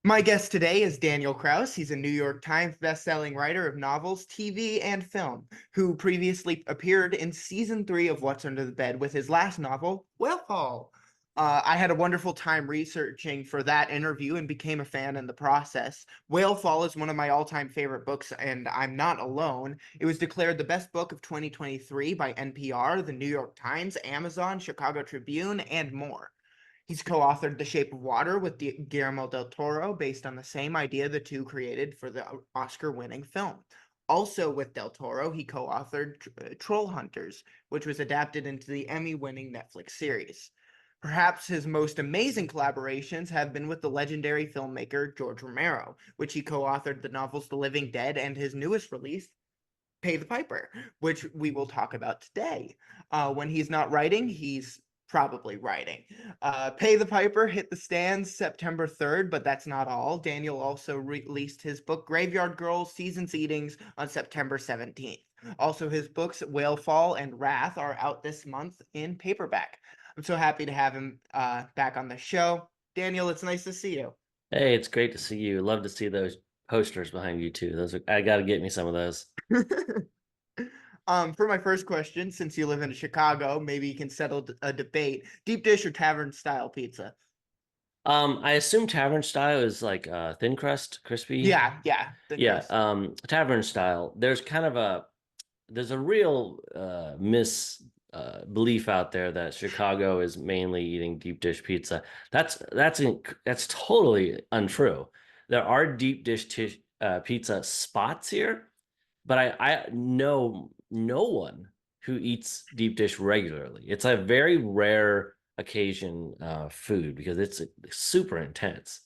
My guest today is Daniel Krauss. He's a New York Times bestselling writer of novels, TV, and film, who previously appeared in season 3 of What's Under the Bed with his last novel, Whalefall. I had a wonderful time researching for that interview and became a fan in the process. Whalefall is one of my all-time favorite books, and I'm not alone. It was declared the best book of 2023 by NPR, the New York Times, Amazon, Chicago Tribune, and more. He's co-authored The Shape of Water with Guillermo del Toro, based on the same idea the two created for the Oscar-winning film. Also with del Toro, he co-authored Trollhunters, which was adapted into the Emmy-winning Netflix series. Perhaps his most amazing collaborations have been with the legendary filmmaker George Romero, which he co-authored the novels The Living Dead and his newest release, Pay the Piper, which we will talk about today. When he's not writing, he's probably writing. Pay the Piper hit the stands September 3rd, but that's not all. Daniel also released his book Graveyard Girls Season's Eatings on September 17th. Also, his books Whalefall and Wrath are out this month in paperback. I'm so happy to have him back on the show. Daniel, it's nice to see you. Hey, it's great to see you. Love to see those posters behind you too. I got to get me some of those. For my first question, since you live in Chicago, maybe you can settle a debate. Deep dish or tavern style pizza? I assume tavern style is like thin crust, crispy. Yeah, thin Yeah, crust. tavern style. There's a real belief out there that Chicago is mainly eating deep dish pizza. That's totally untrue. There are deep dish pizza spots here, but I know no one who eats deep dish regularly. It's a very rare occasion food because it's super intense.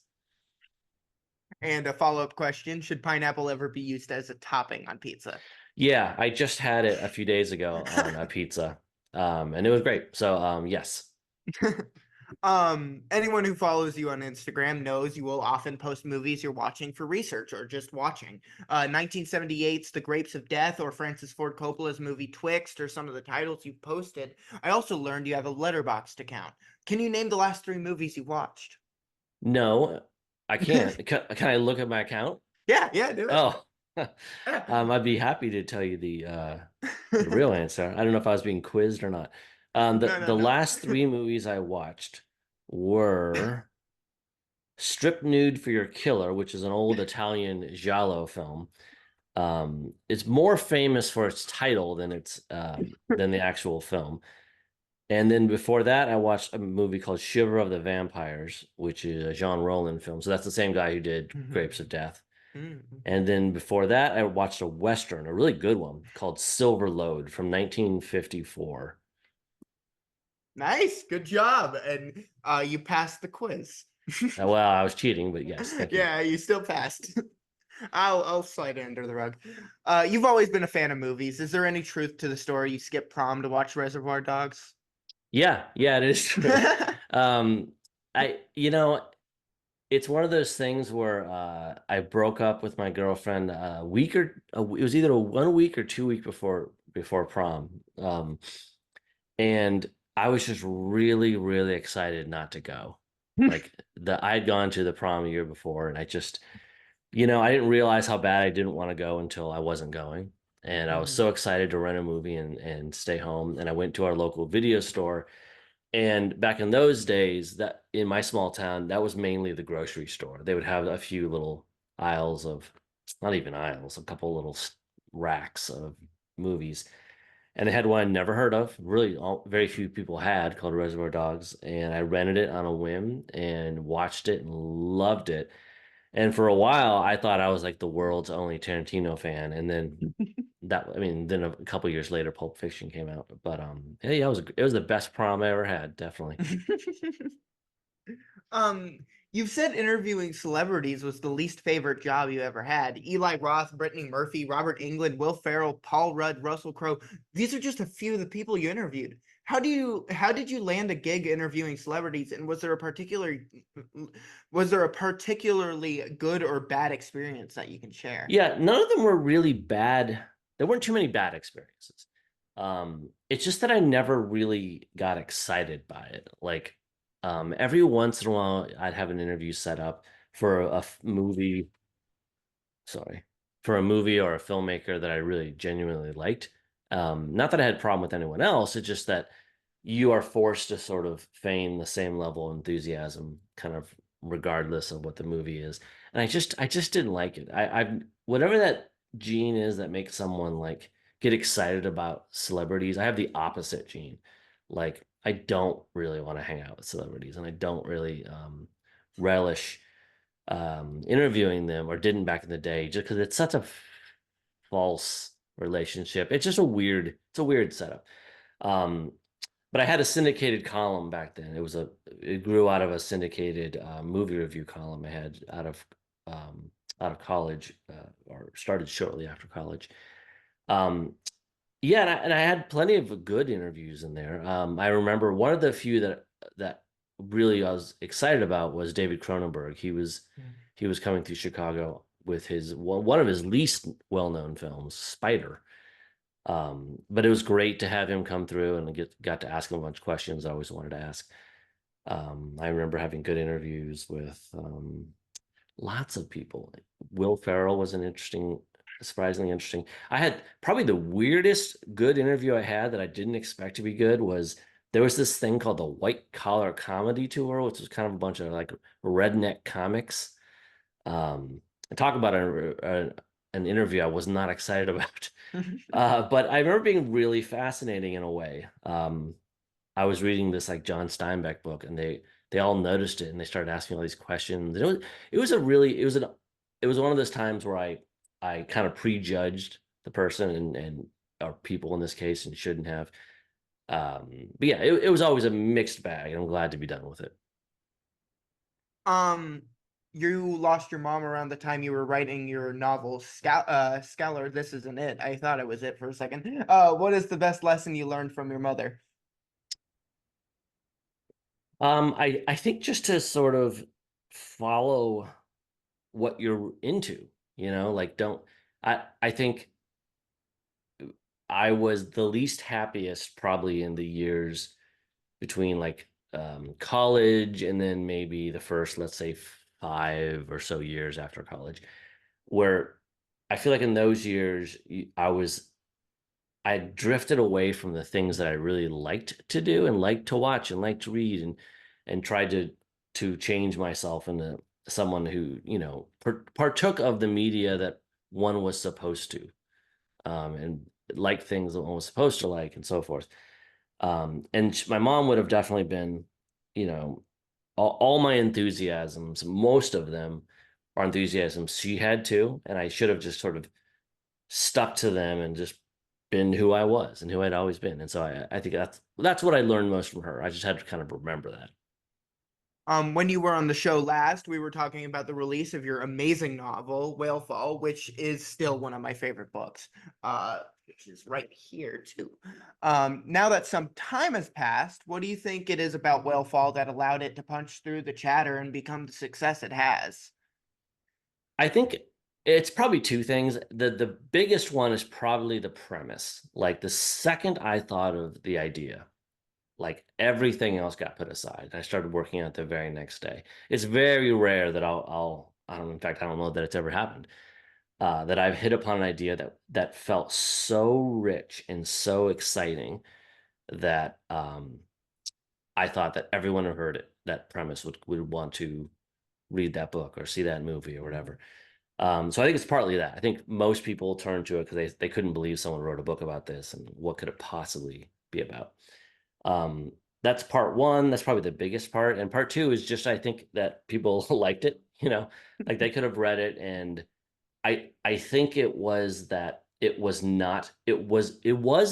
And a follow-up question, should pineapple ever be used as a topping on pizza? Yeah, I just had it a few days ago on a pizza, and it was great. So, yes. Anyone who follows you on Instagram knows you will often post movies you're watching for research or just watching. 1978's The Grapes of Death or Francis Ford Coppola's movie Twixt or some of the titles you've posted. I also learned you have a Letterboxd account. Can you name the last 3 movies you watched? No, I can't. Can I look at my account? Yeah, do it. Oh, I'd be happy to tell you the real answer. I don't know if I was being quizzed or not. The No. last 3 movies I watched were Strip Nude for Your Killer, which is an old Italian giallo film. It's more famous for its title than the actual film. And then before that, I watched a movie called Shiver of the Vampires, which is a Jean Rollin film. So that's the same guy who did Grapes of Death. And then before that, I watched a Western, a really good one called Silver Load from 1954. Nice, good job. And you passed the quiz. Well, I was cheating, but yes, thank you. Yeah, you still passed. I'll slide it under the rug. You've always been a fan of movies. Is there any truth to the story you skipped prom to watch Reservoir Dogs? Yeah, it is true. It's one of those things where I broke up with my girlfriend it was either 1 week or 2 weeks before prom. And I was just really, really excited not to go. Like I had gone to the prom a year before, and I just, I didn't realize how bad I didn't want to go until I wasn't going. And I was so excited to rent a movie and stay home. And I went to our local video store. And back in those days, that in my small town, that was mainly the grocery store. They would have a few little aisles of, not even aisles, a couple little racks of movies. And they had one I'd never heard of, really very few people had, called Reservoir Dogs. And I rented it on a whim and watched it and loved it. And for a while, I thought I was like the world's only Tarantino fan. And then then a couple years later, Pulp Fiction came out. But yeah, it was the best prom I ever had, definitely. You've said interviewing celebrities was the least favorite job you ever had. Eli Roth, Brittany Murphy, Robert Englund, Will Ferrell, Paul Rudd, Russell Crowe. These are just a few of the people you interviewed. How did you land a gig interviewing celebrities, and was there a particularly good or bad experience that you can share? Yeah, none of them were really bad. There weren't too many bad experiences. It's just that I never really got excited by it. Like every once in a while, I'd have an interview set up for movie. Sorry, for a movie or a filmmaker that I really genuinely liked. Not that I had a problem with anyone else. It's just that you are forced to sort of feign the same level of enthusiasm, kind of regardless of what the movie is. And I just didn't like it. I whatever that gene is that makes someone like get excited about celebrities. I have the opposite gene. Like I don't really want to hang out with celebrities, and I don't really relish interviewing them, or didn't back in the day, just because it's such a false relationship. It's a weird setup. Um, but I had a syndicated column back then. It grew out of a syndicated movie review column I had out of college, or started shortly after college. Um, yeah, and I had plenty of good interviews in there. I remember one of the few that really I was excited about was David Cronenberg. He was coming through Chicago with his one of his least well-known films, Spider. But it was great to have him come through and got to ask him a bunch of questions I always wanted to ask. I remember having good interviews with lots of people. Will Ferrell was surprisingly interesting. I had probably the weirdest good interview I had that I didn't expect to be good was there was this thing called the White Collar Comedy Tour, which was kind of a bunch of like redneck comics. And talk about an interview I was not excited about. But I remember being really fascinating in a way. I was reading this like John Steinbeck book, and they all noticed it, and they started asking all these questions. It was one of those times where I kind of prejudged the person and or people in this case, and shouldn't have. But yeah, it was always a mixed bag, and I'm glad to be done with it. Um, you lost your mom around the time you were writing your novel, Scholar. This isn't it. I thought it was it for a second. What is the best lesson you learned from your mother? I think just to sort of follow what you're into, like don't I think I was the least happiest probably in the years between like college and then maybe the first, let's say, 5 or so years after college, where I feel like in those years I drifted away from the things that I really liked to do and liked to watch and liked to read, and tried to change myself into someone who, partook of the media that one was supposed to, and like things that one was supposed to like, and so forth. And my mom would have definitely been, you know, all my enthusiasms, most of them are enthusiasms she had too, and I should have just sort of stuck to them and just been who I was and who I'd always been. And so I think that's what I learned most from her. I just had to kind of remember that. When you were on the show last, we were talking about the release of your amazing novel, Whalefall, which is still one of my favorite books, which is right here too. Now that some time has passed, what do you think it is about Whalefall that allowed it to punch through the chatter and become the success it has? I think it's probably two things. The biggest one is probably the premise. Like the second I thought of the idea, like everything else got put aside. I started working on it the very next day. It's very rare that I don't, in fact, I don't know that it's ever happened. That I've hit upon an idea that felt so rich and so exciting that I thought that everyone who heard it, that premise would want to read that book or see that movie or whatever. So I think it's partly that. I think most people turn to it because they couldn't believe someone wrote a book about this, and what could it possibly be about. That's part one. That's probably the biggest part. And part two is just I think that people liked it, like they could have read it, and I think it was that it was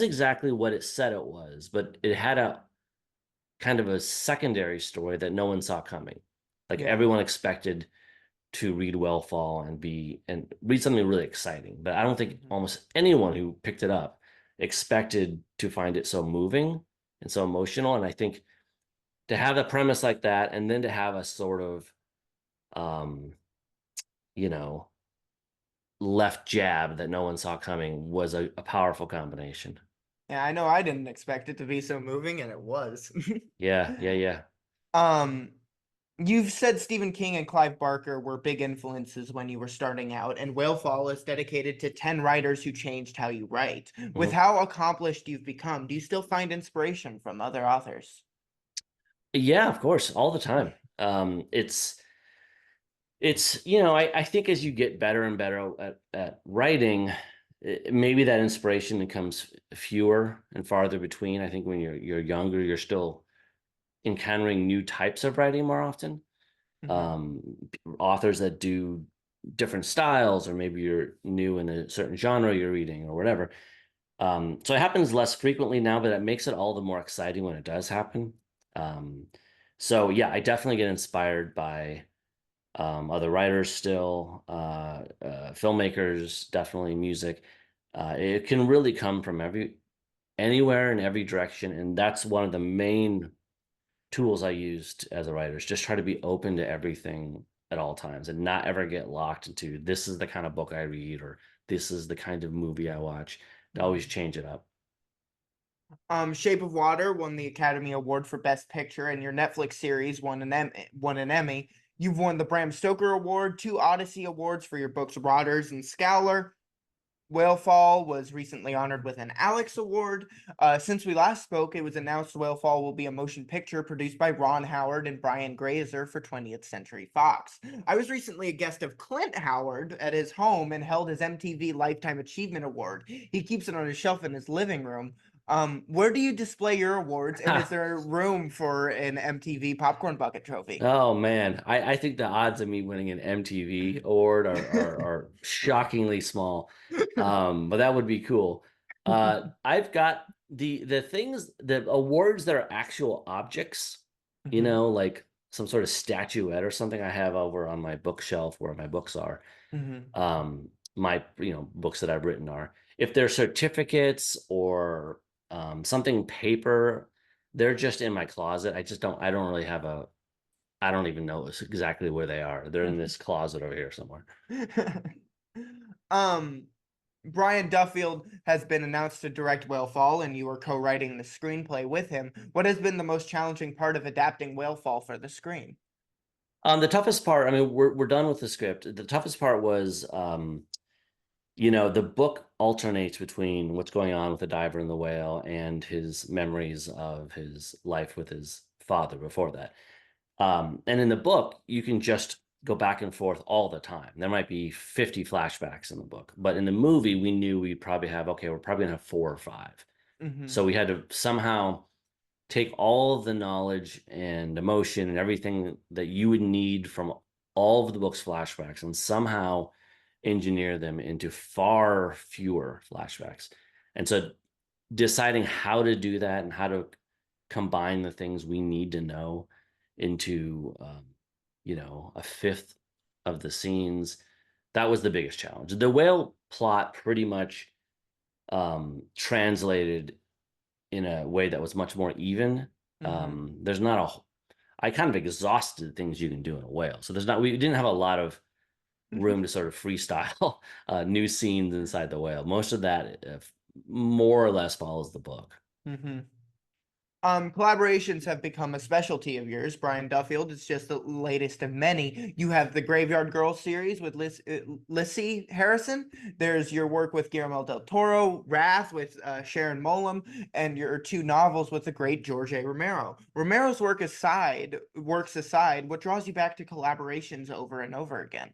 exactly what it said it was, but it had a kind of a secondary story that no one saw coming. Like Yeah. everyone expected to read Wellfall and read something really exciting, but I don't think Mhm. almost anyone who picked it up expected to find it so moving and so emotional. And I think to have a premise like that, and then to have a sort of um, you know, left jab that no one saw coming was a powerful combination. Yeah, I know I didn't expect it to be so moving, and it was. Yeah, yeah, yeah. Um, You've said Stephen King and Clive Barker were big influences when you were starting out, and Whalefall is dedicated to 10 writers who changed how you write. With Mhm. how accomplished you've become, do you still find inspiration from other authors? Yeah, of course, all the time. It's I think as you get better and better at writing, maybe that inspiration becomes fewer and farther between. I think when you're younger, you're still encountering new types of writing more often. Hmm. um, Authors that do different styles, or maybe you're new in a certain genre you're reading or whatever. So it happens less frequently now, but that makes it all the more exciting when it does happen. Um, so yeah, I definitely get inspired by other writers still, filmmakers, definitely music. It can really come from anywhere in every direction, and that's one of the main tools I used as a writer, is just try to be open to everything at all times and not ever get locked into this is the kind of book I read, or this is the kind of movie I watch. To always Hmm. change it up. Shape of Water won the Academy Award for Best Picture, and your Netflix series won an Emmy. You've won the Bram Stoker Award, two Odyssey Awards for your books Rotters and Scowler. Whalefall was recently honored with an Alex Award. Since we last spoke, it was announced Whalefall will be a motion picture produced by Ron Howard and Brian Grazer for 20th Century Fox. I was recently a guest of Clint Howard at his home and held his MTV Lifetime Achievement Award. He keeps it on his shelf in his living room. Where do you display your awards, and is there room for an MTV Popcorn Bucket Trophy? Oh man, I think the odds of me winning an MTV award are shockingly small. But that would be cool. I've got the things, the awards that are actual objects, Hmm. like some sort of statuette or something I have over on my bookshelf where my books are. Hmm. My books that I've written are. If they're certificates or something paper, they're just in my closet. I don't really have a I don't even know exactly where they are. They're in this closet over here somewhere. um, Brian Duffield has been announced to direct Whalefall, and you are co-writing the screenplay with him. What has been the most challenging part of adapting Whalefall for the screen? The toughest part, I mean, we're done with the script. The toughest part was, the book alternates between what's going on with the diver and the whale and his memories of his life with his father before that. And in the book, you can just go back and forth all the time. There might be 50 flashbacks in the book, but in the movie, we knew we'd probably have, okay, we're probably gonna have 4 or 5. Hmm. So we had to somehow take all of the knowledge and emotion and everything that you would need from all of the book's flashbacks and somehow engineer them into far fewer flashbacks. And so deciding how to do that and how to combine the things we need to know into a fifth of the scenes, that was the biggest challenge. The whale plot pretty much translated in a way that was much more even. Hmm. There's not I kind of exhausted things you can do in a whale. So we didn't have a lot of room to sort of freestyle new scenes inside the whale. Most of that more or less follows the book. Hmm. Collaborations have become a specialty of yours, Brian Duffield. It's just the latest of many. You have the Graveyard Girl series with Lissy Harrison. There's your work with Guillermo del Toro, Wrath with Sharon Molam, and your two novels with the great George A. Romero. Romero's works aside, what draws you back to collaborations over and over again?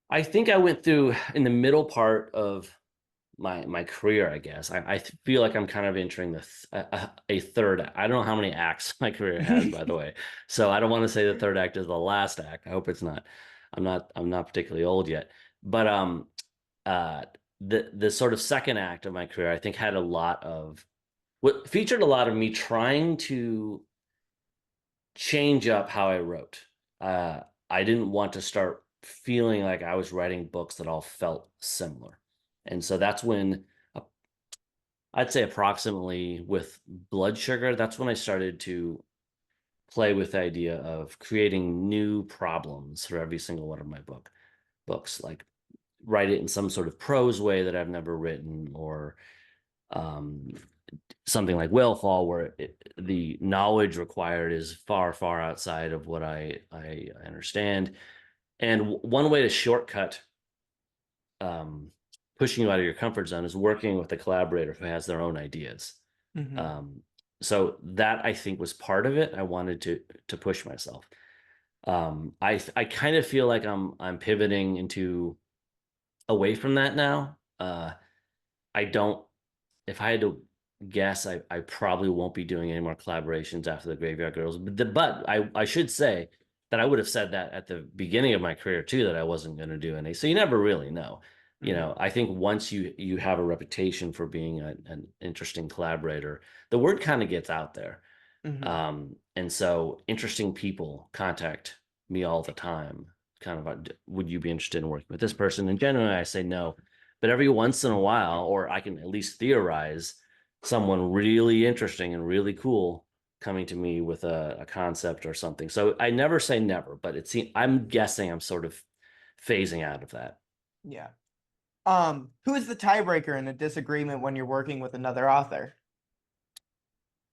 I think I went through in the middle part of my career, I guess. I feel like I'm kind of entering a third. I don't know how many acts my career has, by the way. So I don't want to say the third act is the last act. I hope it's not. I'm not particularly old yet. But uh the sort of second act of my career, I think, had a lot of what featured a lot of me trying to change up how I wrote. I didn't want to start feeling like I was writing books that all felt similar. And so that's when I'd say approximately with Blood Sugar, that's when I started to play with the idea of creating new problems for every single one of my books, like write it in some sort of prose way that I've never written, or something like Whalefall, where the knowledge required is far, far outside of what I understand. And one way to shortcut pushing you out of your comfort zone is working with a collaborator who has their own ideas. So that, I think, was part of it. I wanted to push myself. I kind of feel like I'm pivoting into away from that now. I don't, if I had to guess, I probably won't be doing any more collaborations after the Graveyard Girls. But I should say that I would have said that at the beginning of my career too, that I wasn't going to do any. So you never really know. You know, I think once you have a reputation for being an interesting collaborator, the word kind of gets out there. And so interesting people contact me all the time, kind of, would you be interested in working with this person? And generally I say no, but every once in a while, or I can at least theorize, someone really interesting and really cool coming to me with a concept or something. So I never say never, but I'm guessing I'm sort of phasing out of that. Yeah. Who is the tiebreaker in a disagreement when you're working with another author?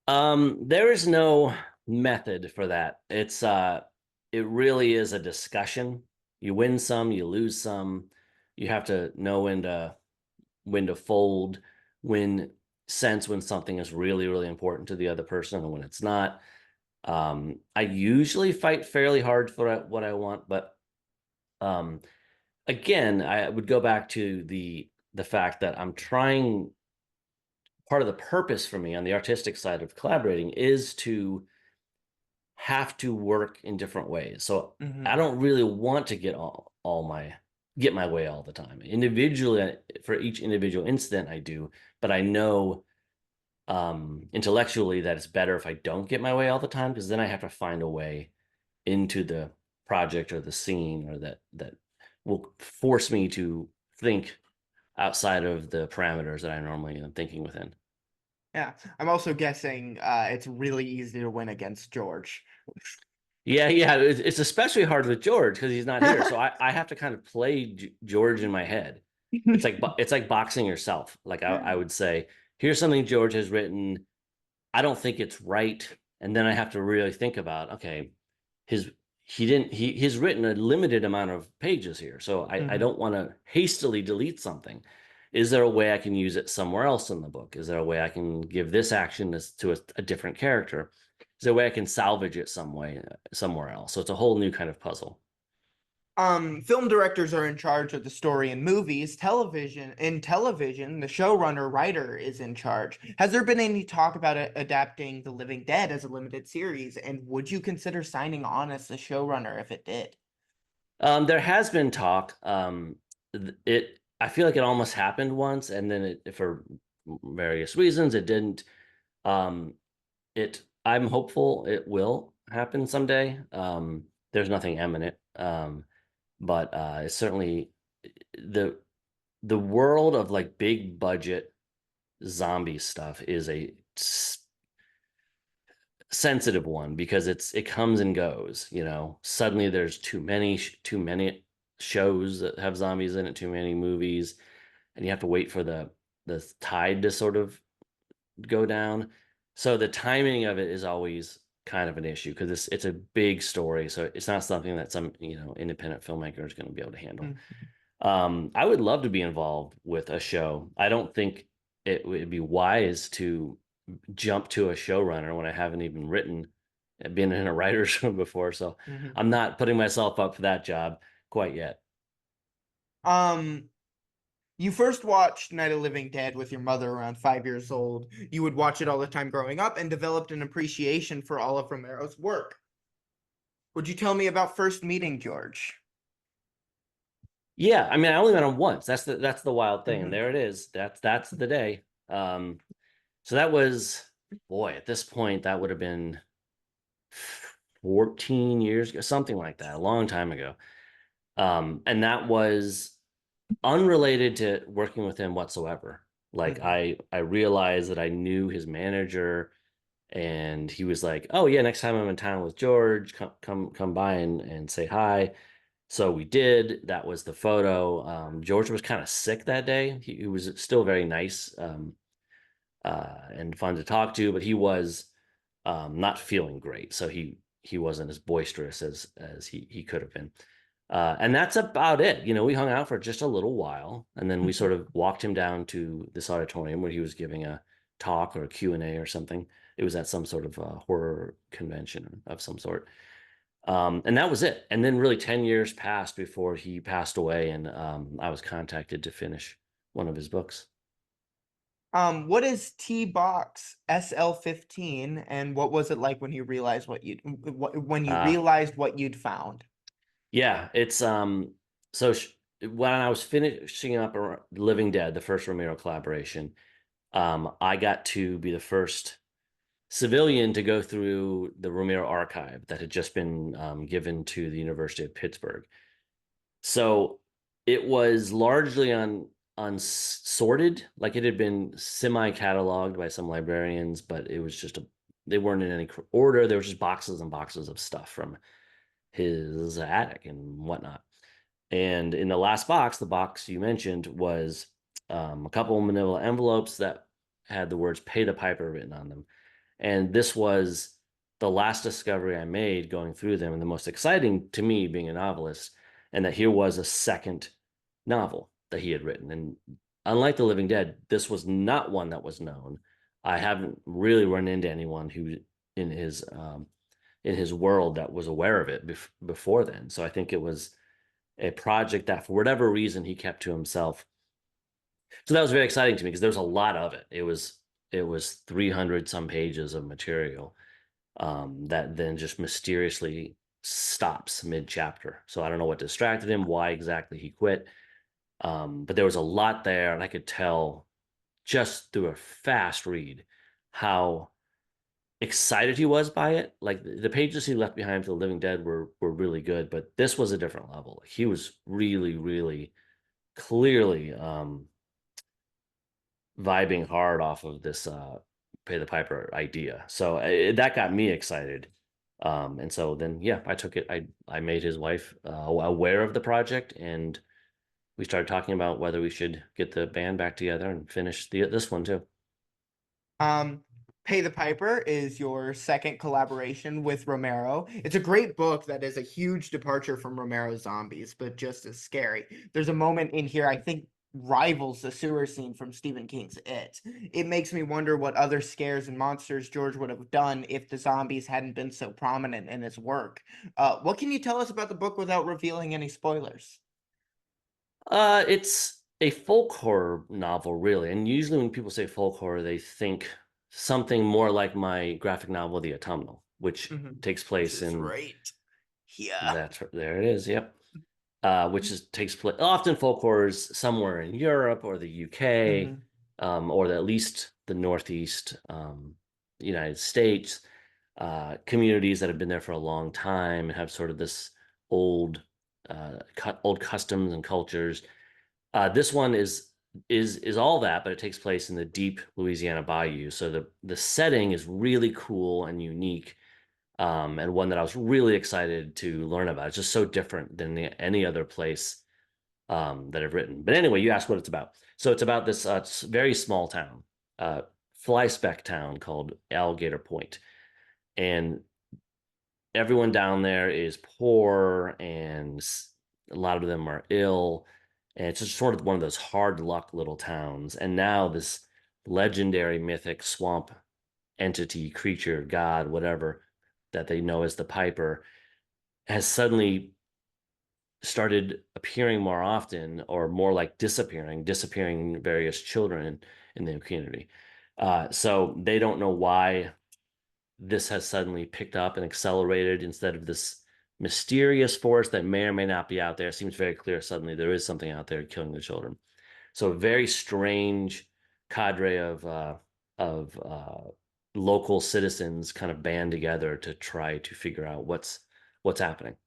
There is no method for that. It really is a discussion. You win some, you lose some. You have to know when to fold, when sense when something is really, really important to the other person and when it's not. I usually fight fairly hard for what I want, but again, I would go back to the fact that I'm trying. Part of the purpose for me on the artistic side of collaborating is to have to work in different ways. So I don't really want to get get my way all the time. Individually, for each individual incident I do, but I know intellectually that it's better if I don't get my way all the time, because then I have to find a way into the project or the scene, or that will force me to think outside of the parameters that I normally am thinking within. Yeah, I'm also guessing it's really easy to win against George. Yeah, it's especially hard with George because he's not here. So I have to kind of play George in my head. It's like boxing yourself. Like I would say, here's something George has written. I don't think it's right, and then I have to really think about, okay, he's written a limited amount of pages here, so I don't want to hastily delete something. Is there a way I can use it somewhere else in the book? Is there a way I can give this action to a different character? Is there a way I can salvage it somewhere else? So it's a whole new kind of puzzle. Film directors are in charge of the story in movies. In television, the showrunner writer is in charge. Has there been any talk about adapting The Living Dead as a limited series? And would you consider signing on as the showrunner if it did? There has been talk. I feel like it almost happened once, and then for various reasons, it didn't. Um, I'm hopeful it will happen someday. There's nothing imminent. But it's certainly the world of like big budget zombie stuff is a sensitive one, because it comes and goes. Suddenly there's too many shows that have zombies in it, too many movies, and you have to wait for the tide to sort of go down. So the timing of it is always kind of an issue, because it's a big story, so it's not something that some independent filmmaker is going to be able to handle. I would love to be involved with a show. I don't think it would be wise to jump to a showrunner when I haven't even been in a writer's room before, so I'm not putting myself up for that job quite yet. You first watched Night of the Living Dead with your mother around 5 years old. You would watch it all the time growing up and developed an appreciation for all of Romero's work. Would you tell me about first meeting George? Yeah, I mean, I only met him once. That's the wild thing, and there it is. That's the day. So that was, boy, at this point, that would have been 14 years ago, something like that, a long time ago. And that was unrelated to working with him whatsoever. Like I realized that I knew his manager, and he was like, "Oh yeah, next time I'm in town with George, come by and say hi." So we did. That was the photo. George was kind of sick that day. He was still very nice. and fun to talk to, but he was not feeling great, so he wasn't as boisterous as he could have been. And that's about it. You know, we hung out for just a little while, and then we sort of walked him down to this auditorium where he was giving a talk or a Q&A or something. It was at some sort of horror convention of some sort. And that was it. And then really 10 years passed before he passed away, and I was contacted to finish one of his books. What is T-Box SL15, and what was it like when you realized when you Uh, realized what you'd found? yeah, it's so when I was finishing up Living Dead, the first Romero collaboration, I got to be the first civilian to go through the Romero archive that had just been given to the University of Pittsburgh. So it was largely unsorted, like it had been semi-cataloged by some librarians, but it was just they weren't in any order. There were just boxes and boxes of stuff from his attic and whatnot. And in the last box, the box you mentioned, was a couple of manila envelopes that had the words "Pay the Piper" written on them. And this was the last discovery I made going through them, and the most exciting to me being a novelist, and that here was a second novel that he had written. And unlike The Living Dead, this was not one that was known. I haven't really run into anyone who in his world that was aware of it before then. So I think it was a project that for whatever reason he kept to himself. So that was very exciting to me because there was a lot of it. It was 300 some pages of material that then just mysteriously stops mid-chapter. So I don't know what distracted him, why exactly he quit. But there was a lot there, and I could tell just through a fast read how excited he was by it. Like the pages he left behind for The Living Dead were really good, but this was a different level. Like, he was really, really clearly vibing hard off of this Pay the Piper idea. So that got me excited. And so then, yeah, I took it. I made his wife aware of the project, and we started talking about whether we should get the band back together and finish this one too. Um, Pay the Piper is your second collaboration with Romero. It's a great book that is a huge departure from Romero's Zombies, but just as scary. There's a moment in here I think rivals the sewer scene from Stephen King's It. It makes me wonder what other scares and monsters George would have done if the zombies hadn't been so prominent in his work. What can you tell us about the book without revealing any spoilers? It's a folk horror novel, really. And usually when people say folk horror, they think something more like my graphic novel, The Autumnal, which takes Which place is in right here. there it is. Yep. Which takes place often folk horrors somewhere in Europe or the UK, Mhm. or at least the Northeast United States, communities that have been there for a long time and have sort of this old old customs and cultures. This one is all that, but it takes place in the deep Louisiana bayou. So the setting is really cool and unique, and one that I was really excited to learn about. It's just so different than any other place that I've written. But anyway, you asked what it's about. So it's about this very small town, fly speck town called Alligator Point, and everyone down there is poor, and a lot of them are ill, and it's just sort of one of those hard luck little towns. And now this legendary mythic swamp entity, creature, god, whatever, that they know as the Piper, has suddenly started appearing more often, or more like disappearing various children in the community. So they don't know why this has suddenly picked up and accelerated instead of this mysterious force that may or may not be out there. It seems very clear suddenly there is something out there killing the children. So a very strange cadre of local citizens kind of band together to try to figure out what's happening.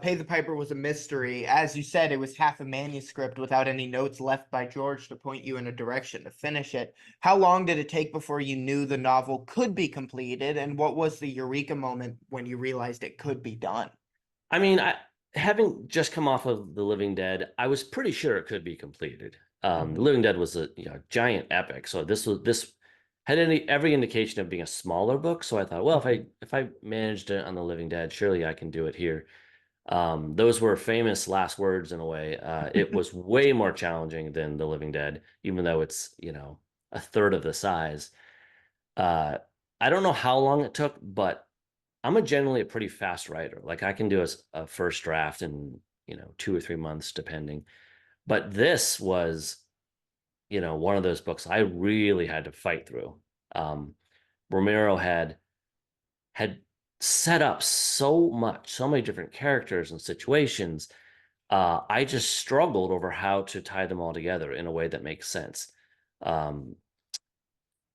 Pay the Piper was a mystery. As you said, it was half a manuscript without any notes left by George to point you in a direction to finish it. How long did it take before you knew the novel could be completed, and what was the eureka moment when you realized it could be done? I mean, having just come off of The Living Dead, I was pretty sure it could be completed. The Living Dead was a giant epic, so this had every indication of being a smaller book. So I thought, well, if I managed it on The Living Dead, surely I can do it here. Those were famous last words in a way. It was way more challenging than The Living Dead, even though it's a third of the size. I don't know how long it took, but I'm generally a pretty fast writer. Like I can do a first draft in 2 or 3 months, depending. But this was one of those books I really had to fight through. Romero had set up so many different characters and situations. I just struggled over how to tie them all together in a way that makes sense.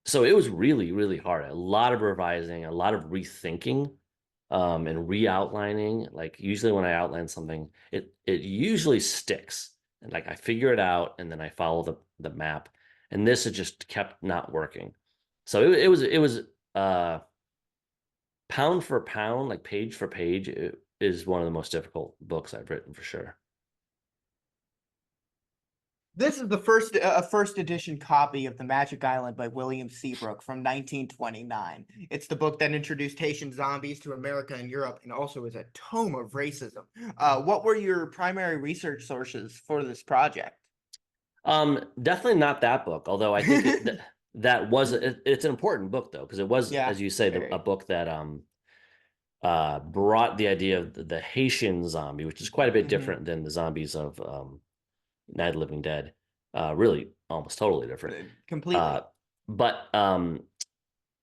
So it was really, really hard. A lot of revising, a lot of rethinking, and re-outlining. Like usually when I outline something, it usually sticks. And like I figure it out and then I follow the map. And this had just kept not working. So it was pound for pound, like page for page, it is one of the most difficult books I've written for sure. This is the first edition copy of The Magic Island by William Seabrook from 1929. It's the book that introduced Haitian zombies to America and Europe and also is a tome of racism. What were your primary research sources for this project? Definitely not that book, although I think that was it's an important book though, because it was, Yeah, as you say, a book that brought the idea of the Haitian zombie, which is quite a bit different than the zombies of Night of the Living Dead. Really almost totally different. Completely. But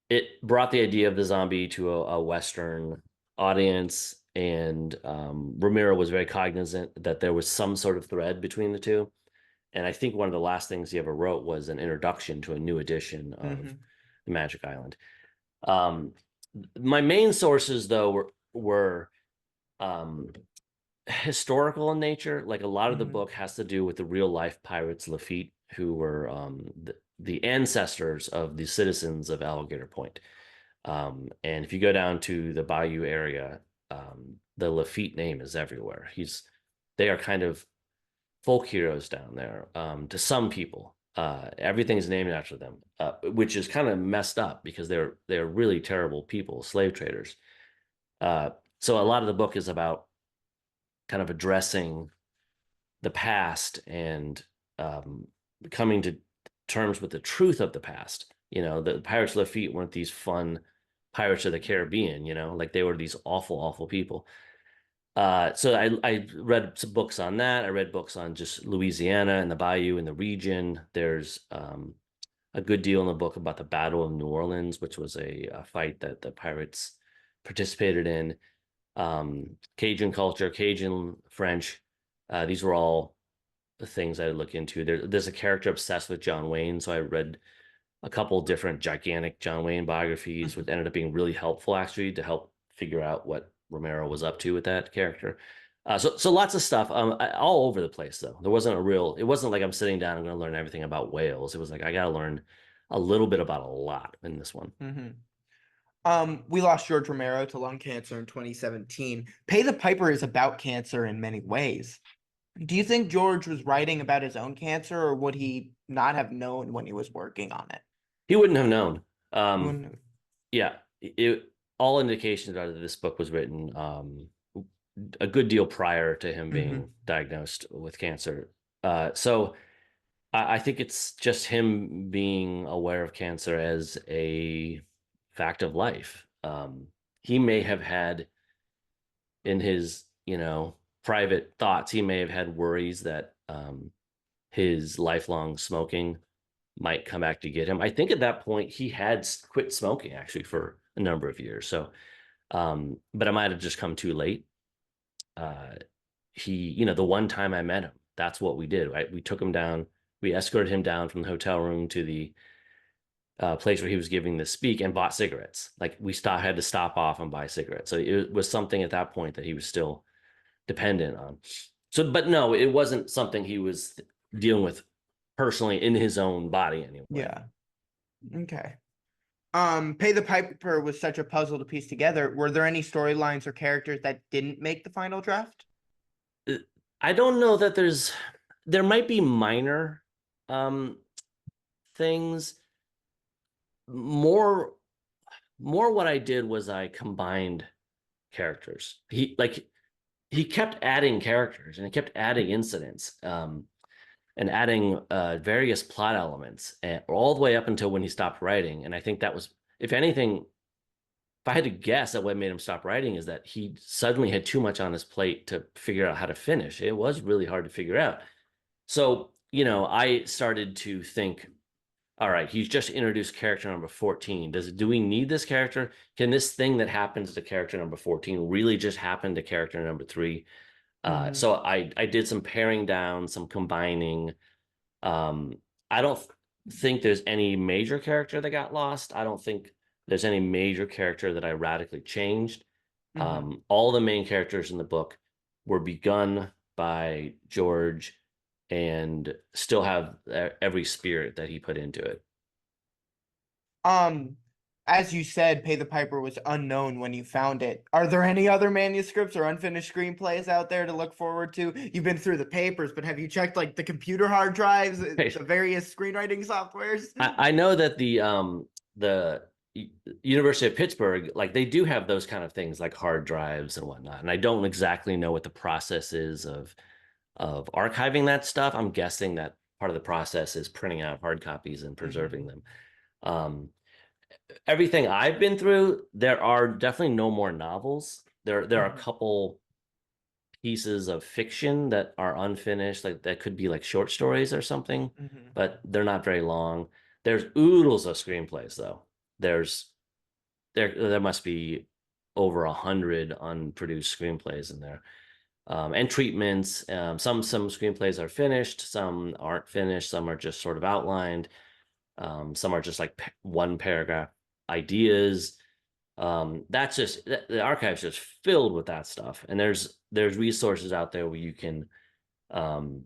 it brought the idea of the zombie to a Western audience, and Romero was very cognizant that there was some sort of thread between the two. And I think one of the last things he ever wrote was an introduction to a new edition of The Magic Island. My main sources, though, were historical in nature. Like a lot of the book has to do with the real life pirates Lafitte, who were the ancestors of the citizens of Alligator Point. And if you go down to the Bayou area, the Lafitte name is everywhere. They are kind of folk heroes down there to some people. Everything's named after them, which is kind of messed up because they're really terrible people, slave traders. So a lot of the book is about kind of addressing the past and coming to terms with the truth of the past. The Pirates of Lafitte weren't these fun Pirates of the Caribbean, like they were these awful, awful people. So I read some books on that. I read books on just Louisiana and the Bayou and the region. There's a good deal in the book about the Battle of New Orleans, which was a fight that the pirates participated in. Cajun culture, Cajun French. These were all the things I look into. There's a character obsessed with John Wayne, so I read a couple different gigantic John Wayne biographies, which ended up being really helpful actually to help figure out what Romero was up to with that character. So lots of stuff, all over the place though. It wasn't like I'm sitting down and going to learn everything about whales. It was like I got to learn a little bit about a lot in this one. We lost George Romero to lung cancer in 2017. Pay the Piper is about cancer in many ways. Do you think George was writing about his own cancer, or would he not have known when he was working on it? He wouldn't have known. Wouldn't Yeah, all indications are that this book was written a good deal prior to him being diagnosed with cancer. So I think it's just him being aware of cancer as a fact of life. He may have had in his, private thoughts, he may have had worries that his lifelong smoking might come back to get him. I think at that point he had quit smoking actually for a number of years. So, but it might have just come too late. The one time I met him, that's what we did, right? We took him down, we escorted him down from the hotel room to the place where he was giving the speak and bought cigarettes. Like we had to stop off and buy cigarettes. So it was something at that point that he was still dependent on. So, but no, it wasn't something he was dealing with personally in his own body anyway. Yeah. Okay. Pay the Piper was such a puzzle to piece together. Were there any storylines or characters that didn't make the final draft? I don't know that there might be minor um, things. More, more what I did was I combined characters. He kept adding characters and he kept adding incidents, and adding various plot elements, and all the way up until when he stopped writing. And I think that was, if anything, if I had to guess at what made him stop writing, is that he suddenly had too much on his plate to figure out how to finish. It was really hard to figure out. So, I started to think, all right, he's just introduced character number 14. Do we need this character? Can this thing that happens to character number 14 really just happen to character number 3? Mhm. So I did some paring down, some combining. I don't think there's any major character that got lost. I don't think there's any major character that I radically changed. Mhm. All the main characters in the book were begun by George and still have every spirit that he put into it. Um, as you said, Pay the Piper was unknown when you found it. Are there any other manuscripts or unfinished screenplays out there to look forward to? You've been through the papers, but have you checked like the computer hard drives, the various screenwriting softwares? I know that the University of Pittsburgh, like they do have those kind of things like hard drives and whatnot. And I don't exactly know what the process is of archiving that stuff. I'm guessing that part of the process is printing out hard copies and preserving Mhm. them. Um, Everything I've been through, there are definitely no more novels. There are a Mhm. couple pieces of fiction that are unfinished, like that could be like short stories or something, Mhm. but they're not very long. There's oodles of screenplays though. There's there must be over 100 unproduced screenplays in there, and treatments. Some screenplays are finished, some aren't finished, some are just sort of outlined, some are just like one paragraph ideas. That's just the archive's just filled with that stuff, and there's resources out there where you can um,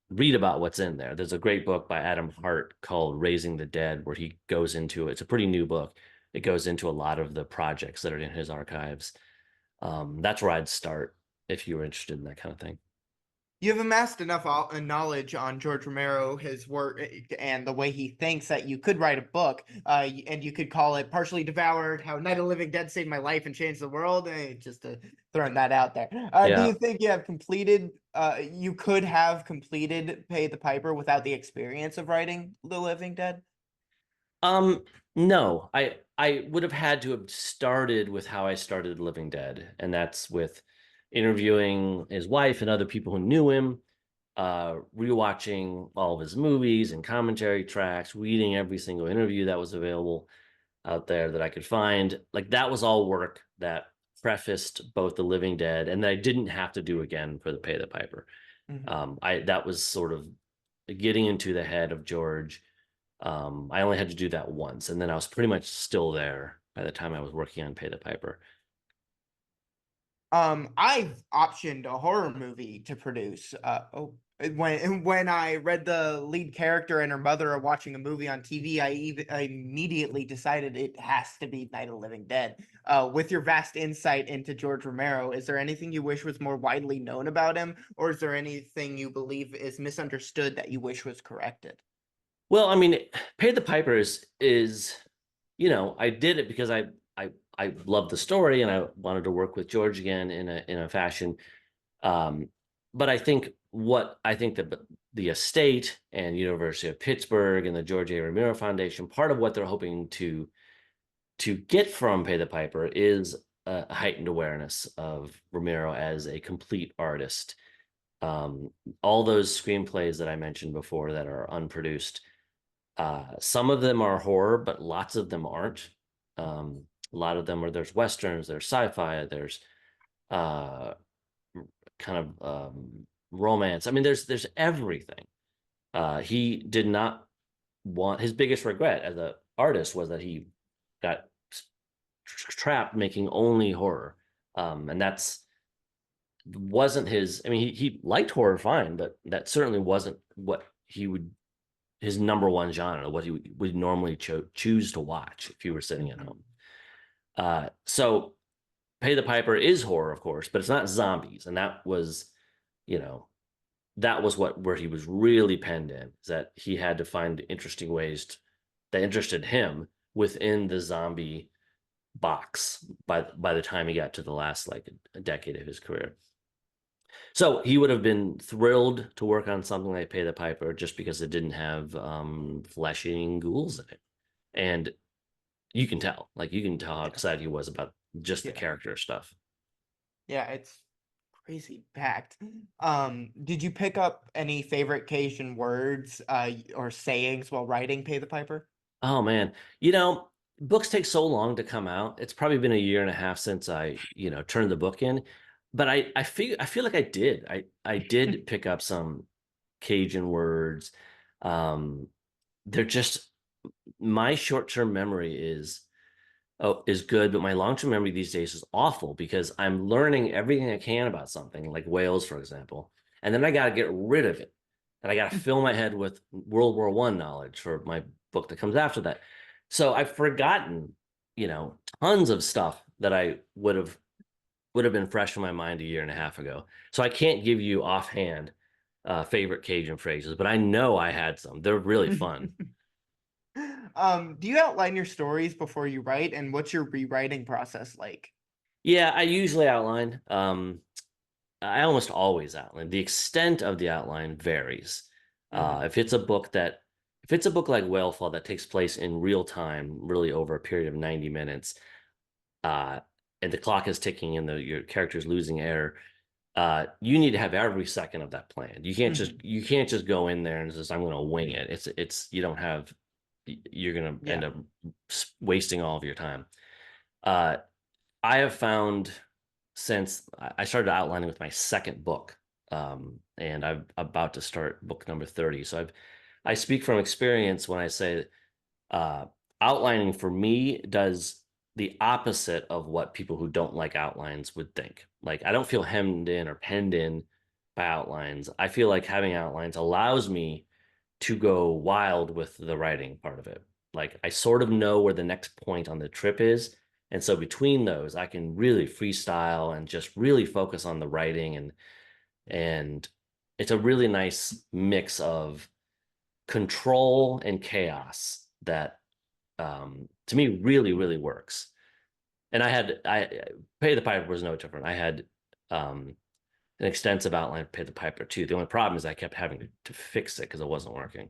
read about what's in there. There's a great book by Adam Hart called Raising the Dead, where he goes into it's a pretty new book. It goes into a lot of the projects that are in his archives. That's where I'd start if you were interested in that kind of thing. You have amassed enough knowledge on George Romero, his work, and the way he thinks that you could write a book, and you could call it Partially Devoured, How Night of the Living Dead Saved My Life and Changed the World, just throwing that out there. Do you Yeah. think you could have completed Pay the Piper without the experience of writing The Living Dead? Um, no, I would have had to have started with how I started Living Dead, and that's with interviewing his wife and other people who knew him, rewatching all of his movies and commentary tracks, reading every single interview that was available out there that I could find. Like that was all work that prefaced both The Living Dead and that I didn't have to do again for the Pay the Piper. Mhm. I that was sort of getting into the head of George. I only had to do that once, and then I was pretty much still there by the time I was working on Pay the Piper. I've optioned a horror movie to produce. When I read the lead character and her mother are watching a movie on TV, I immediately decided it has to be Night of the Living Dead. With your vast insight into George Romero, is there anything you wish was more widely known about him, or is there anything you believe is misunderstood that you wish was corrected? Well, I mean, Pay the Piper is I did it because I loved the story and I wanted to work with George again in a fashion. Um, but I think that the estate and University of Pittsburgh and the George A. Romero Foundation, part of what they're hoping to get from Pay the Piper is a heightened awareness of Romero as a complete artist. All those screenplays that I mentioned before that are unproduced, some of them are horror, but lots of them aren't. A lot of them are there's westerns, there's sci-fi, there's uh, kind of romance. I mean, there's everything. He did not want his biggest regret as an artist was that he got trapped making only horror, and that's wasn't his. I mean, he liked horror fine, but that certainly wasn't what he would his number one genre, what he would normally choose to watch if you were sitting at Mhm. home. So Pay the Piper is horror, of course, but it's not zombies, and that was, you know, that was where he was really penned in, is that he had to find interesting ways that interested him within the zombie box by the time he got to the last like a decade of his career. So he would have been thrilled to work on something like Pay the Piper just because it didn't have flesh-eating ghouls in it. And you can tell, like you can tell how excited he was about just the Yeah. character stuff. Yeah, it's crazy packed. Did you pick up any favorite Cajun words or sayings while writing Pay the Piper? Oh man, books take so long to come out. It's probably been a year and a half since I turned the book in, but I feel like I did pick up some Cajun words. Um, they're just my short-term memory is good, but my long-term memory these days is awful because I'm learning everything I can about something, like whales, for example, and then I got to get rid of it, and I got to fill my head with World War One knowledge for my book that comes after that. So I've forgotten, tons of stuff that I would have been fresh in my mind a year and a half ago. So I can't give you offhand favorite Cajun phrases, but I know I had some. They're really fun. Do you outline your stories before you write, and what's your rewriting process like? Yeah, I usually outline. I almost always outline. The extent of the outline varies. Mhm. If it's a book like Whalefall that takes place in real time, really over a period of 90 minutes, uh, and the clock is ticking and your character's losing air, you need to have every second of that planned. Mhm. You can't just go in there and just I'm going to wing it. It's you don't have you're going to end Yeah. up wasting all of your time. Uh, I have found since I started outlining with my second book, and I'm about to start book number 30. So I speak from experience when I say uh, outlining for me does the opposite of what people who don't like outlines would think. Like I don't feel hemmed in or penned in by outlines. I feel like having outlines allows me to go wild with the writing part of it. Like I sort of know where the next point on the trip is. And so between those, I can really freestyle and just really focus on the writing and it's a really nice mix of control and chaos that to me really, really works. And I Pay the Piper was no different. I had um an extensive outline of Pay the Piper too. The only problem is I kept having to fix it because it wasn't working.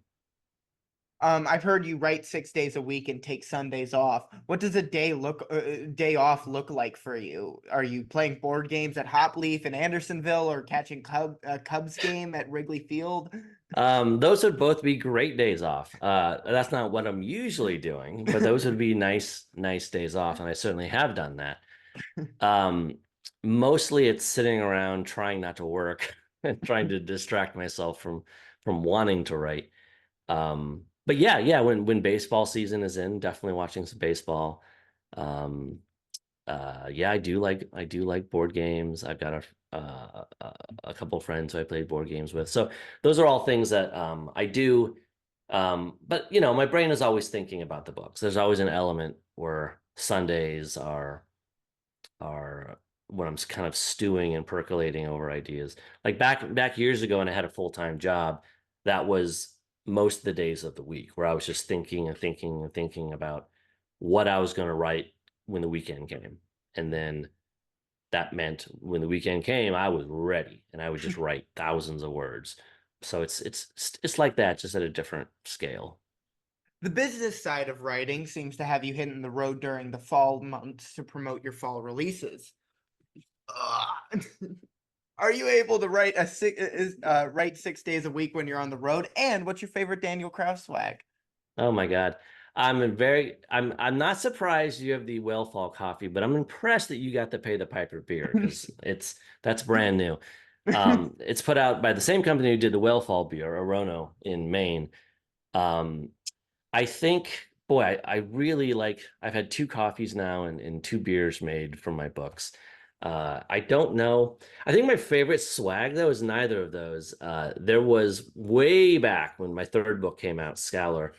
I've heard you write 6 days a week and take Sundays off. What does a day off look like for you? Are you playing board games at Hopleaf in Andersonville or catching Cubs game at Wrigley Field? Those would both be great days off. That's not what I'm usually doing, but those would be nice days off, and I certainly have done that. Um, Mostly it's sitting around trying not to work and trying to distract myself from wanting to write. But yeah, when baseball season is in, definitely watching some baseball. Um, yeah, I do like board games. I've got a couple of friends who I play board games with. So those are all things that I do. But my brain is always thinking about the books. There's always an element where Sundays are when I'm kind of stewing and percolating over ideas. Like back years ago when I had a full-time job, that was most of the days of the week where I was just thinking and thinking and thinking about what I was going to write when the weekend came. And then that meant when the weekend came, I was ready and I would just write thousands of words. So it's like that, just at a different scale. The business side of writing seems to have you hitting the road during the fall months to promote your fall releases. Ugh. Are you able to write 6 days a week when you're on the road? And what's your favorite Daniel Kraus swag? Oh my God. I'm not surprised you have the Whalefall coffee, but I'm impressed that you got to Pay the Piper beer because that's brand new. It's put out by the same company who did the Whalefall beer, Orono in Maine. Um, I think, boy, I really like, I've had two coffees now and two beers made from my books. I don't know. I think my favorite swag, though, is neither of those. There was way back when my third book came out, SCOWLER.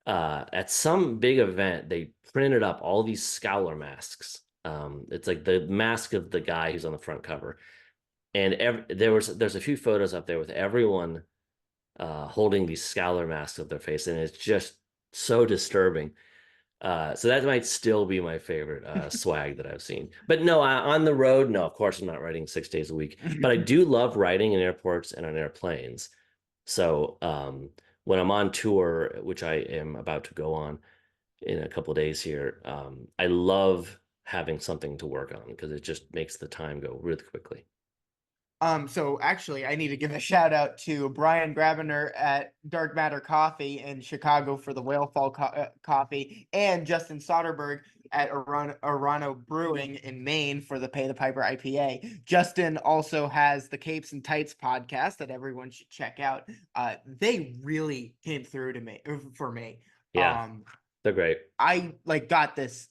At some big event, they printed up all these SCOWLER masks. It's like the mask of the guy who's on the front cover. and there's a few photos up there with everyone holding these SCOWLER masks of their face, and it's just so disturbing. So that might still be my favorite swag that I've seen. But no, on the road, no, of course I'm not writing 6 days a week. But I do love writing in airports and on airplanes. So when I'm on tour, which I am about to go on in a couple of days here, I love having something to work on because it just makes the time go really quickly. So actually, I need to give a shout out to Brian Grabiner at Dark Matter Coffee in Chicago for the Whalefall coffee, and Justin Soderberg at Arano Brewing in Maine for the Pay the Piper IPA. Justin also has the Capes and Tights podcast that everyone should check out. They really came through to me for me. Yeah, they're great. I got this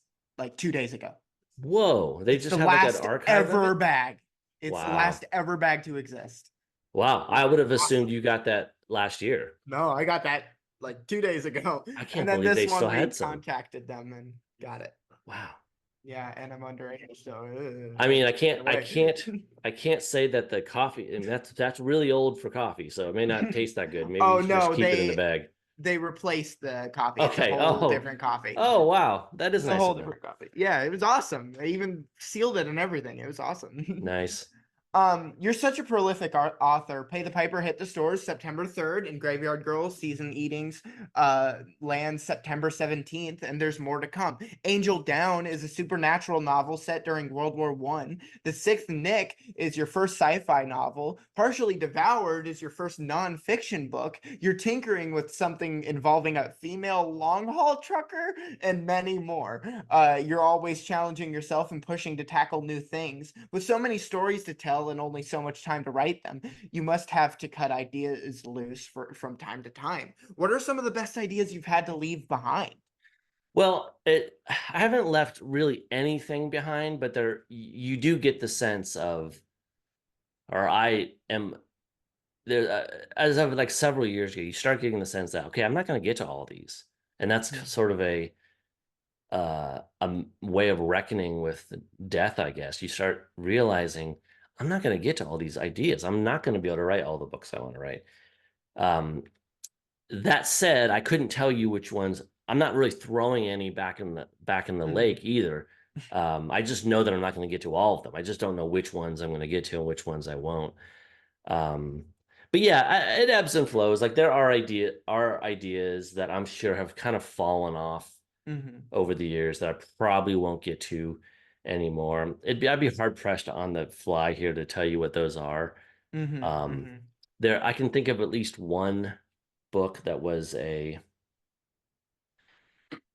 2 days ago. Whoa, they It's just the have last like an archive ever of it? bag. It's the Wow. last ever bag to exist. Wow, I would have assumed you got that last year. No, I got that 2 days ago. I can't And then believe this they one still we had some. contacted them and got it. Wow. Yeah, and I'm underage, so I mean, I get away. can't say that the coffee, and that's really old for coffee, so it may not taste that good. Maybe Oh you should just no, keep it in the bag. they replaced the coffee. It's a Okay. whole different coffee. Oh, wow. That is It's a nice whole of them. different coffee. Yeah, it was awesome. They even sealed it and everything. It was awesome. Nice. You're such a prolific author. Pay the Piper hit the stores September 3rd, and Graveyard Girls Season Eatings lands September 17th, and there's more to come. Angel Down is a supernatural novel set during World War I. The Sixth Nick is your first sci-fi novel. Partially Devoured is your first non-fiction book. You're tinkering with something involving a female long-haul trucker, and many more. You're always challenging yourself and pushing to tackle new things. With so many stories to tell and only so much time to write them, you must have to cut ideas loose from time to time. What are some of the best ideas you've had to leave behind? Well, I haven't left really anything behind, but you do get the sense of, or I am there as of like several years ago, you start getting the sense that, okay, I'm not going to get to all these, and that's sort of a way of reckoning with death, I guess. You start realizing I'm not going to get to all these ideas. I'm not going to be able to write all the books I want to write. That said, I couldn't tell you which ones. I'm not really throwing any back in the lake either. I just know that I'm not going to get to all of them. I just don't know which ones I'm going to get to and which ones I won't. But yeah, it ebbs and flows. Like there are ideas that I'm sure have kind of fallen off over the years that I probably won't get to anymore. I'd be hard pressed on the fly here to tell you what those are. There, I can think of at least one book that was a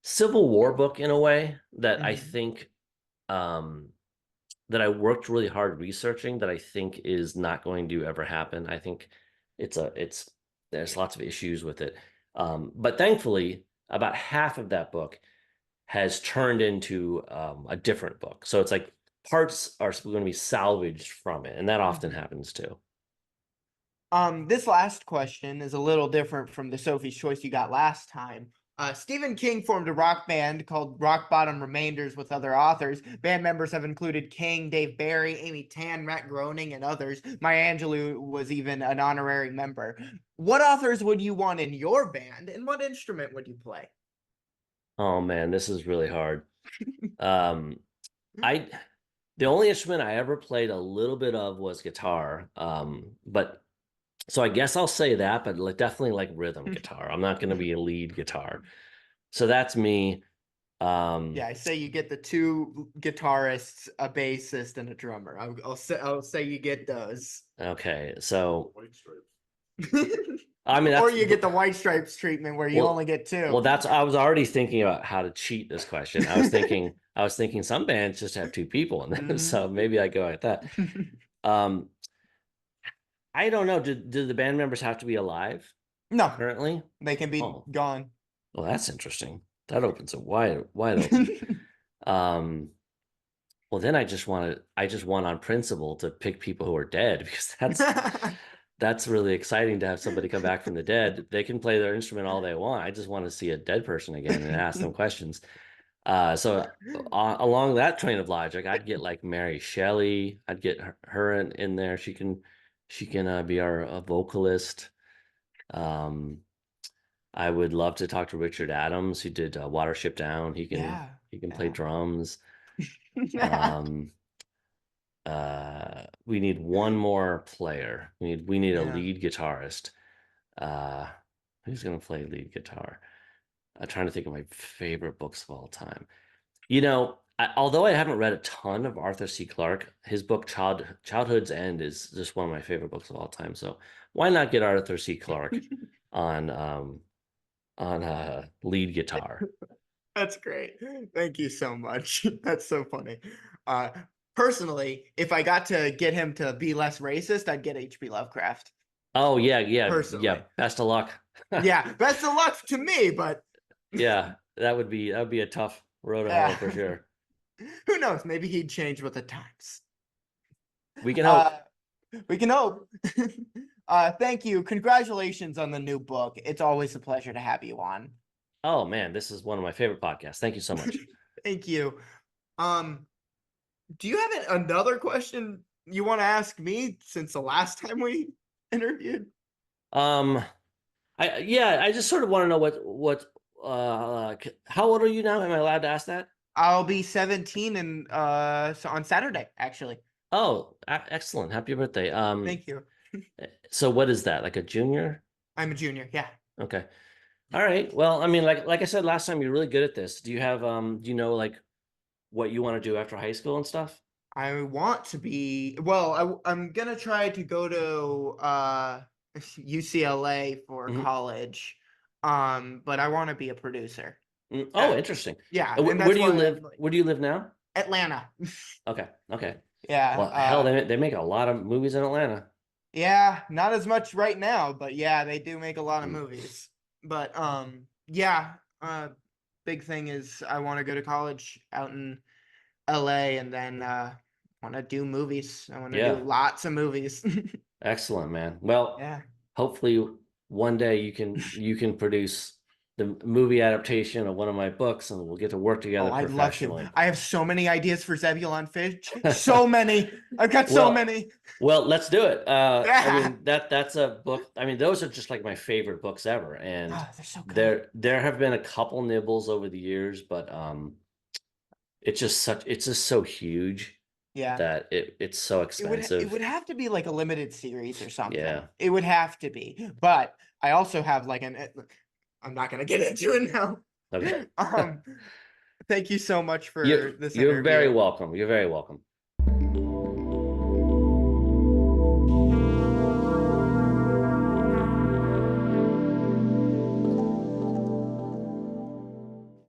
Civil War book in a way that I think that I worked really hard researching that I think is not going to ever happen. I think there's lots of issues with it. But thankfully, about half of that book has turned into a different book. So it's like parts are going to be salvaged from it, and that often happens too. This last question is a little different from the Sophie's Choice you got last time. Stephen King formed a rock band called Rock Bottom Remainders with other authors. Band members have included King, Dave Barry, Amy Tan, Matt Groening, and others. Maya Angelou was even an honorary member. What authors would you want in your band, and what instrument would you play? Oh man, this is really hard. The only instrument I ever played a little bit of was guitar. But so I guess I'll say that, but definitely like rhythm guitar. I'm not going to be a lead guitar. So that's me. Yeah, I say you get the two guitarists, a bassist, and a drummer. I'll say you get those. Okay, so White stripes. I mean, or you get the White Stripes treatment where you only get two. Well, I was already thinking about how to cheat this question. I was thinking some bands just have two people in them, so maybe I go at that. I don't know. Do the band members have to be alive? No, Currently, they can be gone. Well, that's interesting. That opens it wide open. Well, then I just want on principle to pick people who are dead because that's really exciting to have somebody come back from the dead. They can play their instrument all they want. I just want to see a dead person again and ask them questions. So along that train of logic, I'd get like Mary Shelley. I'd get her in there. She can be our vocalist. Um, I would love to talk to Richard Adams, who did Watership Down. He can Yeah. he can play Yeah. drums. Um, we need one more player. We need a Yeah. lead guitarist. Uh, who's gonna play lead guitar? I'm trying to think of my favorite books of all time. Although I haven't read a ton of Arthur C. Clarke, his book Childhood's End is just one of my favorite books of all time. So why not get Arthur C. Clarke on lead guitar? That's great. Thank you so much. That's so funny. Uh, Personally, if I got to get him to be less racist, I'd get H.P. Lovecraft. Oh yeah, yeah, yeah. Personally. Best of luck. Yeah, best of luck to me, but Yeah, that would be a tough road to hoe yeah. for sure. Who knows? Maybe he'd change with the times. We can Uh, hope. we can hope. Thank you. Congratulations on the new book. It's always a pleasure to have you on. Oh man, this is one of my favorite podcasts. Thank you so much. Thank you. Um, do you have another question you want to ask me since the last time we interviewed? Um, I just sort of want to know how old are you now? Am I allowed to ask that? I'll be 17 and so on Saturday, actually. Oh, excellent. Happy birthday. Thank you. So what is that? Like a junior? I'm a junior. Yeah. Okay. All right. Well, I mean, like I said last time, you're really good at this. Do you know like what you want to do after high school and stuff? I want to be well, I'm gonna try to go to UCLA for Mhm. college. But I want to be a producer. Oh, interesting. Yeah, Where, and where that's do you why live? I'm like Where do you live now? Atlanta. Okay. Okay. Yeah, Well, hell, they make a lot of movies in Atlanta. yeah, not as much right now, but yeah, they do make a lot of Mm. movies. But yeah, big thing is I want to go to college out in LA and then want to do movies. I want to do Yeah. lots of movies. Excellent, man. Well, Yeah. hopefully one day you can produce the movie adaptation of one of my books and we'll get to work Oh, together I'd love to. professionally. I have so many ideas for Zebulon Fish. So many. I've got so Well, many. well, let's do it. I Yeah. mean that's a book. I mean, those are just like my favorite books ever. And Oh, they're so good. there have been a couple nibbles over the years, but it's just so huge Yeah. that it's so It expensive. would have to be like a limited series or something. Yeah. It would have to be. But I also have like I'm not gonna get into it now. Okay. Um, Thank you so much for You this you're very interview. welcome. You're very welcome.